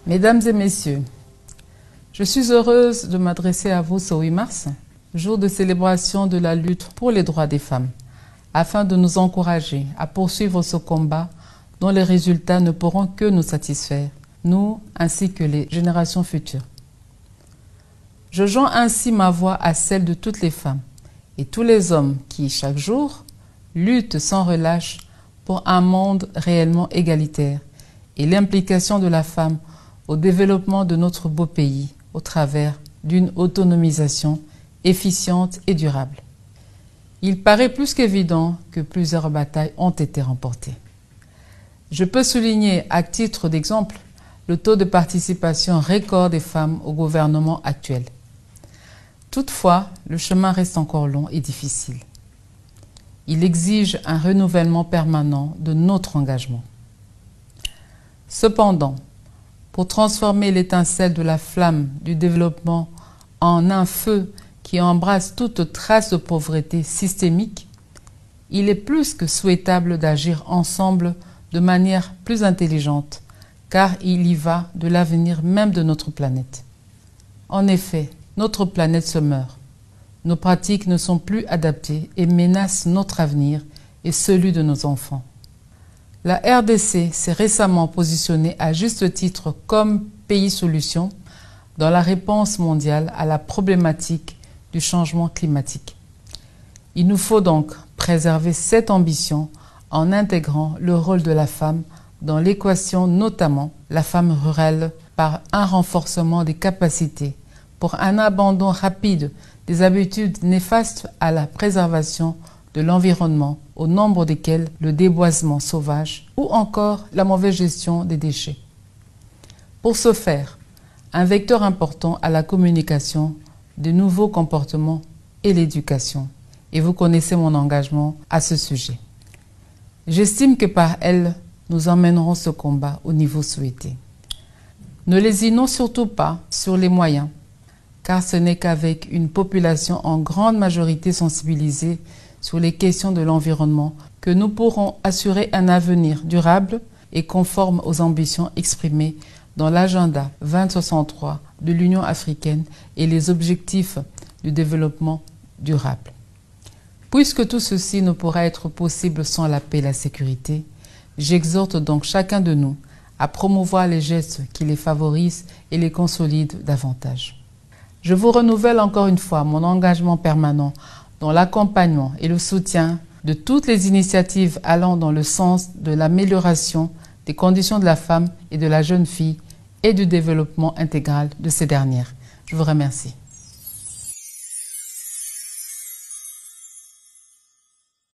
Mesdames et messieurs, je suis heureuse de m'adresser à vous ce 8 mars, jour de célébration de la lutte pour les droits des femmes, afin de nous encourager à poursuivre ce combat dont les résultats ne pourront que nous satisfaire, nous ainsi que les générations futures. Je joins ainsi ma voix à celle de toutes les femmes et tous les hommes qui, chaque jour, luttent sans relâche pour un monde réellement égalitaire et l'implication de la femme au développement de notre beau pays au travers d'une autonomisation efficiente et durable. Il paraît plus qu'évident que plusieurs batailles ont été remportées. Je peux souligner à titre d'exemple le taux de participation record des femmes au gouvernement actuel. Toutefois, le chemin reste encore long et difficile. Il exige un renouvellement permanent de notre engagement. Cependant, pour transformer l'étincelle de la flamme du développement en un feu qui embrasse toute trace de pauvreté systémique, il est plus que souhaitable d'agir ensemble de manière plus intelligente, car il y va de l'avenir même de notre planète. En effet, notre planète se meurt. Nos pratiques ne sont plus adaptées et menacent notre avenir et celui de nos enfants. La RDC s'est récemment positionnée à juste titre comme pays solution dans la réponse mondiale à la problématique du changement climatique. Il nous faut donc préserver cette ambition en intégrant le rôle de la femme dans l'équation, notamment la femme rurale, par un renforcement des capacités, pour un abandon rapide des habitudes néfastes à la préservation de l'environnement, au nombre desquels le déboisement sauvage ou encore la mauvaise gestion des déchets. Pour ce faire, un vecteur important à la communication, de nouveaux comportements et l'éducation. Et vous connaissez mon engagement à ce sujet. J'estime que par elle, nous emmènerons ce combat au niveau souhaité. Ne lésinons surtout pas sur les moyens, car ce n'est qu'avec une population en grande majorité sensibilisée sur les questions de l'environnement que nous pourrons assurer un avenir durable et conforme aux ambitions exprimées dans l'agenda 2063 de l'Union africaine et les objectifs du développement durable. Puisque tout ceci ne pourra être possible sans la paix et la sécurité, j'exhorte donc chacun de nous à promouvoir les gestes qui les favorisent et les consolident davantage. Je vous renouvelle encore une fois mon engagement permanent dans l'accompagnement et le soutien de toutes les initiatives allant dans le sens de l'amélioration des conditions de la femme et de la jeune fille et du développement intégral de ces dernières. Je vous remercie.